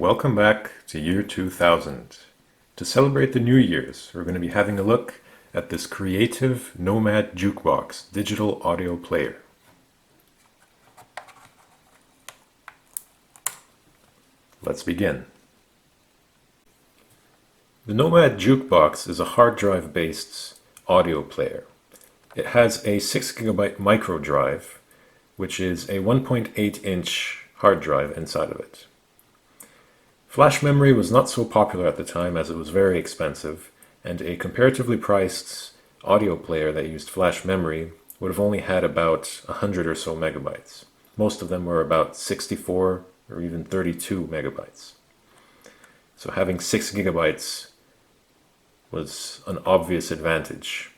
Welcome back to year 2000. To celebrate the New Year's, we're going to be having a look at this creative Nomad Jukebox digital audio player. Let's begin. The Nomad Jukebox is a hard drive based audio player. It has a 6GB micro drive, which is a 1.8 inch hard drive inside of it. Flash memory was not so popular at the time as it was very expensive, and a comparatively priced audio player that used flash memory would have only had about 100 or so megabytes. Most of them were about 64 or even 32 megabytes. So having 6 gigabytes was an obvious advantage.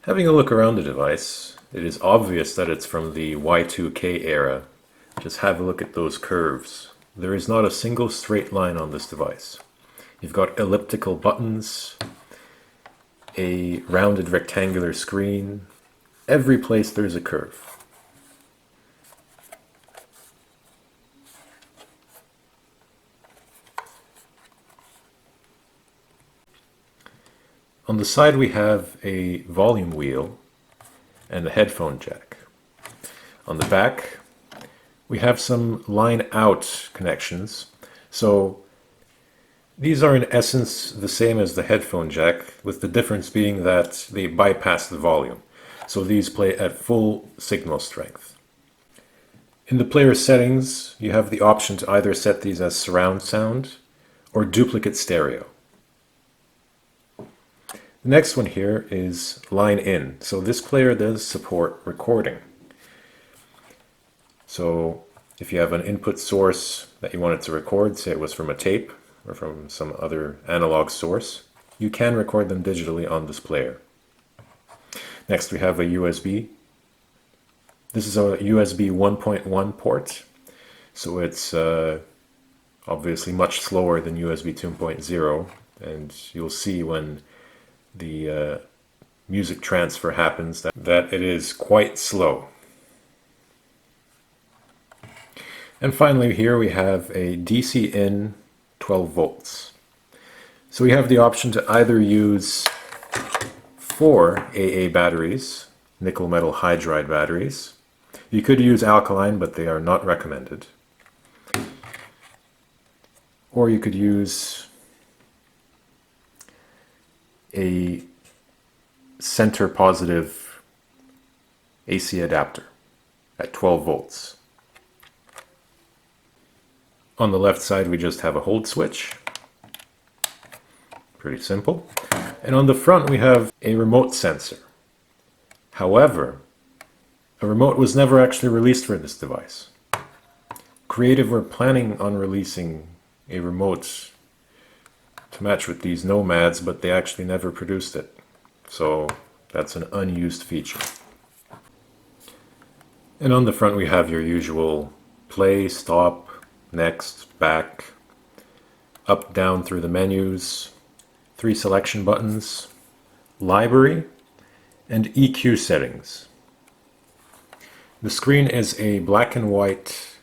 Having a look around the device, it is obvious that it's from the Y2K era. Just have a look at those curves. There is not a single straight line on this device. You've got elliptical buttons, a rounded rectangular screen. Every place there's a curve. On the side we have a volume wheel and a headphone jack. On the back we have some line out connections. So these are in essence the same as the headphone jack, with the difference being that they bypass the volume. So these play at full signal strength. In the player settings, you have the option to either set these as surround sound or duplicate stereo. The next one here is line in. So this player does support recording. So if you have an input source that you wanted to record, say it was from a tape or from some other analog source, you can record them digitally on this player. Next we have a USB. This is a USB 1.1 port, so it's obviously much slower than USB 2.0, and you'll see when the music transfer happens that it is quite slow. And finally here we have a DC in 12 volts. So we have the option to either use 4 AA batteries, nickel metal hydride batteries. You could use alkaline, but they are not recommended. Or you could use a center positive AC adapter at 12 volts. On the left side we just have a hold switch. Pretty simple. And on the front we have a remote sensor. However, a remote was never actually released for this device. Creative were planning on releasing a remote to match with these Nomads, but they actually never produced it. So that's an unused feature. And on the front we have your usual play, stop, next, back, up, down through the menus, 3 selection buttons, library, and EQ settings. The screen is a black and white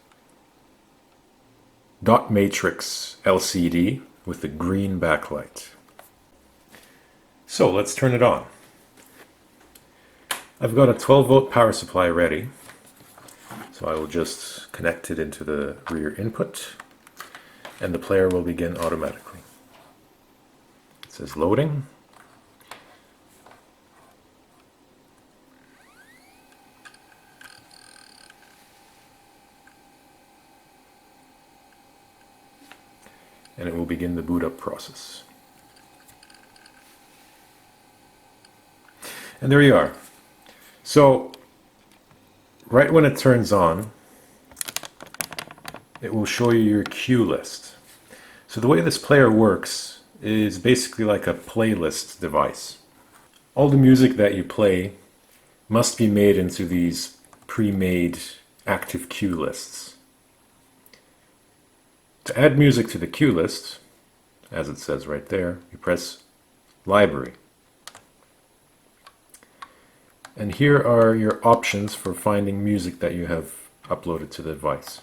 dot matrix LCD with a green backlight. So let's turn it on. I've got a 12 volt power supply ready. So I will just connect it into the rear input and the player will begin automatically. It says loading. And it will begin the boot up process. And there you are. So right when it turns on, it will show you your cue list. So the way this player works is basically like a playlist device. All the music that you play must be made into these pre-made active cue lists. To add music to the cue list, as it says right there, you press Library. And here are your options for finding music that you have uploaded to the device.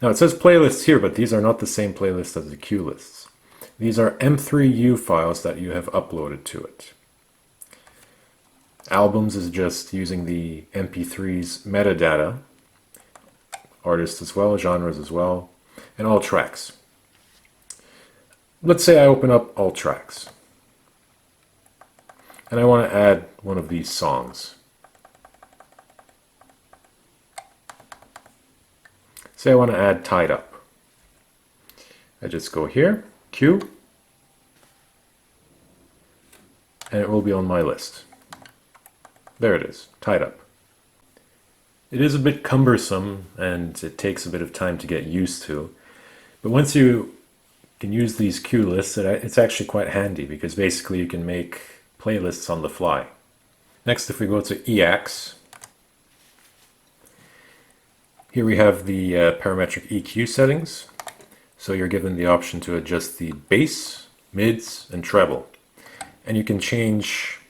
Now it says playlists here, but these are not the same playlist as the cue lists. These are M3U files that you have uploaded to it. Albums is just using the MP3's metadata, artists as well, genres as well, and all tracks. Let's say I open up all tracks, and I want to add one of these songs. Say I want to add Tied Up. I just go here, Cue, and it will be on my list. There it is, Tied Up. It is a bit cumbersome and it takes a bit of time to get used to, but once you can use these cue lists, it's actually quite handy because basically you can make playlists on the fly. Next, if we go to EAX, here we have the parametric EQ settings. So you're given the option to adjust the bass, mids, and treble. And you can change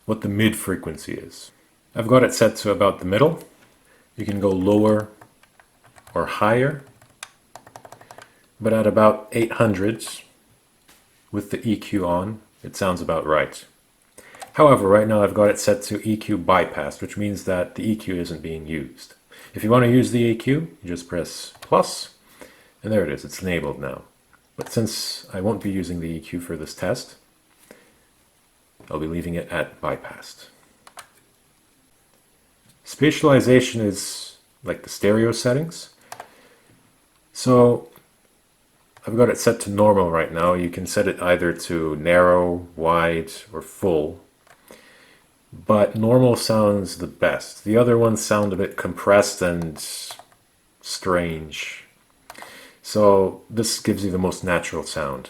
what the mid frequency is. I've got it set to about the middle. You can go lower or higher, but at about 800 with the EQ on, it sounds about right. However, right now I've got it set to EQ bypassed, which means that the EQ isn't being used. If you want to use the EQ, you just press plus, and there it is, it's enabled now. But since I won't be using the EQ for this test, I'll be leaving it at bypassed. Spatialization is like the stereo settings. So I've got it set to normal right now. You can set it either to narrow, wide, or full. But normal sounds the best. The other ones sound a bit compressed and strange. So this gives you the most natural sound.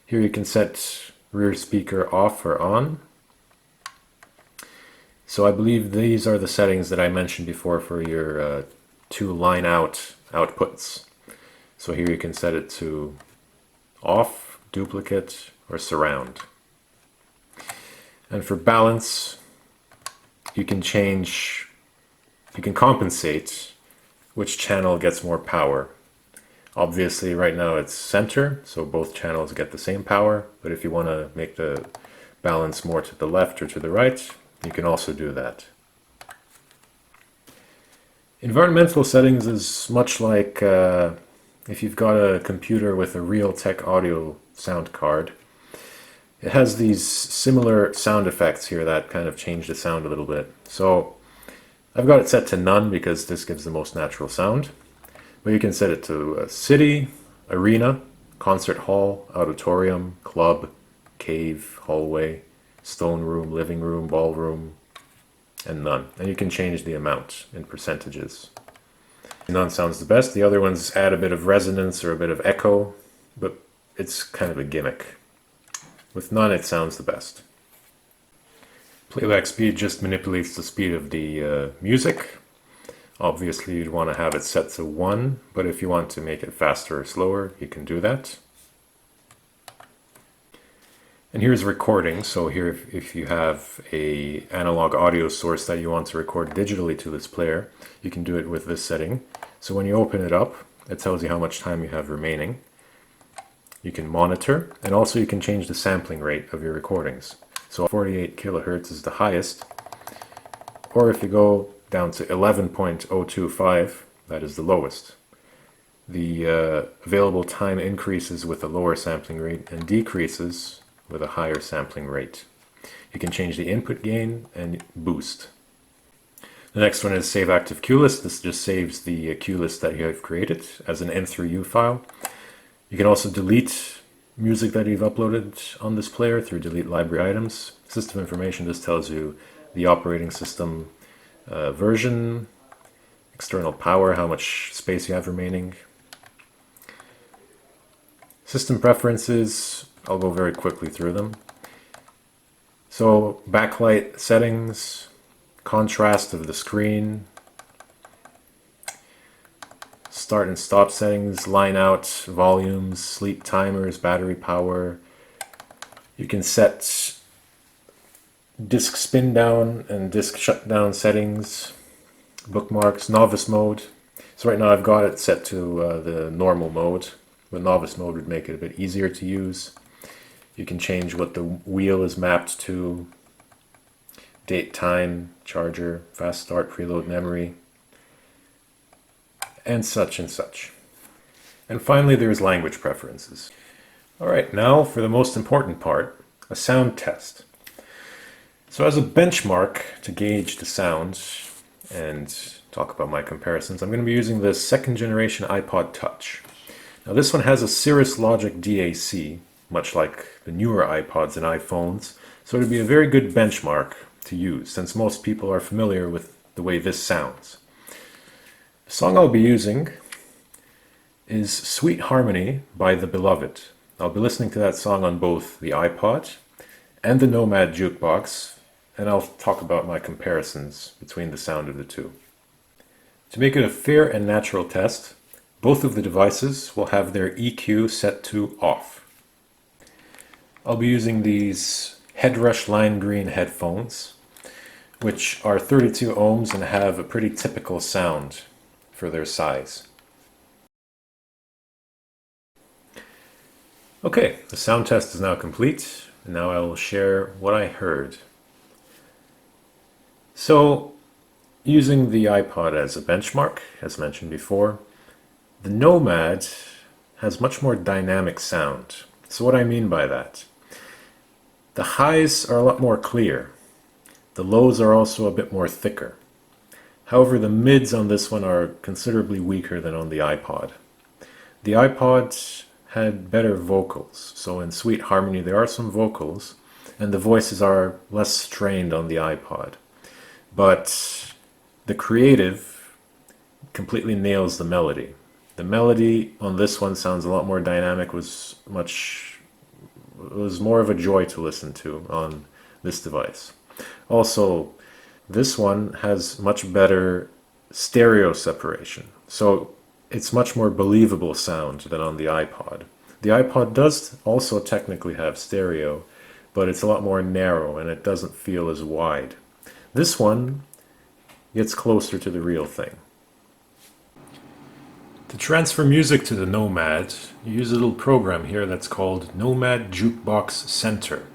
Here you can set rear speaker off or on. So I believe these are the settings that I mentioned before for your two line out outputs. So here you can set it to off, duplicate, or surround. And for balance, you can compensate which channel gets more power. Obviously right now it's center, so both channels get the same power, but if you want to make the balance more to the left or to the right, you can also do that. Environmental settings is much like if you've got a computer with a Realtek audio sound card. It has these similar sound effects here that kind of change the sound a little bit. So I've got it set to none because this gives the most natural sound. But you can set it to city, arena, concert hall, auditorium, club, cave, hallway, stone room, living room, ballroom, and none. And you can change the amount in percentages. None sounds the best. The other ones add a bit of resonance or a bit of echo, but it's kind of a gimmick. With none, it sounds the best. Playback speed just manipulates the speed of the music. Obviously, you'd want to have it set to 1, but if you want to make it faster or slower, you can do that. And here's recording. So here, if you have an analog audio source that you want to record digitally to this player, you can do it with this setting. So when you open it up, it tells you how much time you have remaining. You can monitor, and also you can change the sampling rate of your recordings. So 48 kilohertz is the highest, or if you go down to 11.025, that is the lowest. The available time increases with a lower sampling rate and decreases with a higher sampling rate. You can change the input gain and boost. The next one is Save Active Cue List. This just saves the cue list that you have created as an M3U file. You can also delete music that you've uploaded on this player through Delete Library Items. System information just tells you the operating system version, external power, how much space you have remaining. System preferences, I'll go very quickly through them. So backlight settings, contrast of the screen, start and stop settings, line out, volumes, sleep timers, battery power. You can set disk spin down and disk shutdown settings, bookmarks, novice mode. So right now I've got it set to the normal mode. The novice mode would make it a bit easier to use. You can change what the wheel is mapped to, date, time, charger, fast start, preload memory, and such and such. And finally, there's language preferences. All right, now for the most important part, a sound test. So as a benchmark to gauge the sounds and talk about my comparisons, I'm going to be using the second generation iPod Touch. Now this one has a Cirrus Logic DAC, much like the newer iPods and iPhones, so it would be a very good benchmark to use since most people are familiar with the way this sounds. The song I'll be using is Sweet Harmony by The Beloved. I'll be listening to that song on both the iPod and the Nomad Jukebox, and I'll talk about my comparisons between the sound of the two. To make it a fair and natural test, both of the devices will have their EQ set to off. I'll be using these Headrush Lime Green headphones, which are 32 ohms and have a pretty typical sound for their size. Okay, the sound test is now complete, and now I will share what I heard. So, using the iPod as a benchmark, as mentioned before, the Nomad has much more dynamic sound. So what I mean by that? The highs are a lot more clear. The lows are also a bit more thicker. However, the mids on this one are considerably weaker than on the iPod. The iPod had better vocals. So in Sweet Harmony there are some vocals, and the voices are less strained on the iPod. But the Creative completely nails the melody. The melody on this one sounds a lot more dynamic, was more of a joy to listen to on this device. Also, this one has much better stereo separation, so it's much more believable sound than on the iPod. The iPod does also technically have stereo, but it's a lot more narrow and it doesn't feel as wide. This one gets closer to the real thing. To transfer music to the Nomad, you use a little program here that's called Nomad Jukebox Center.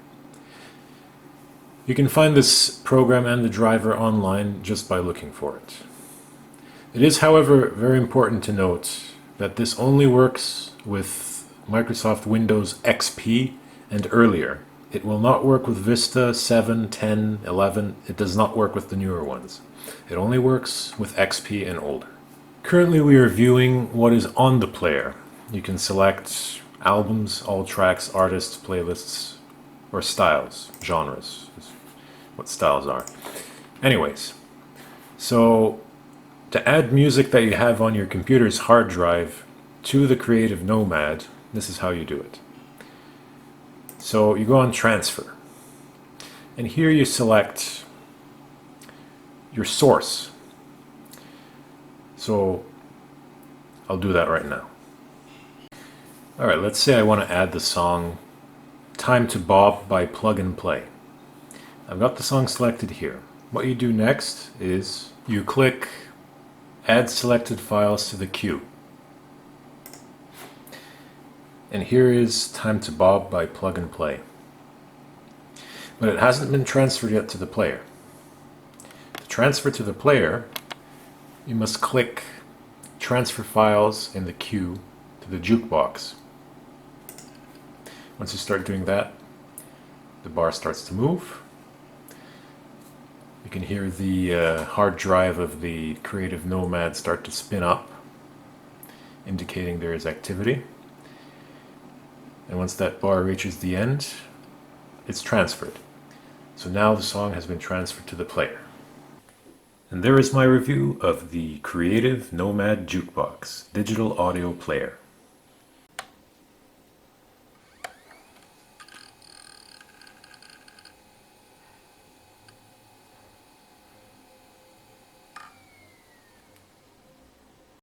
You can find this program and the driver online just by looking for it. It is, however, very important to note that this only works with Microsoft Windows XP and earlier. It will not work with Vista 7, 10, 11. It does not work with the newer ones. It only works with XP and older. Currently we are viewing what is on the player. You can select albums, all tracks, artists, playlists, or styles, genres, is what styles are. Anyways, so to add music that you have on your computer's hard drive to the Creative Nomad, this is how you do it. So you go on Transfer, and here you select your source. So I'll do that right now. Alright, let's say I want to add the song Time to Bob by Plug and Play. I've got the song selected here. What you do next is you click Add Selected Files to the Queue. And here is Time to Bob by Plug and Play. But it hasn't been transferred yet to the player. To transfer to the player, you must click Transfer Files in the queue to the Jukebox. Once you start doing that, the bar starts to move. You can hear the hard drive of the Creative Nomad start to spin up, indicating there is activity. And once that bar reaches the end, it's transferred. So now the song has been transferred to the player. And there is my review of the Creative Nomad Jukebox digital audio player.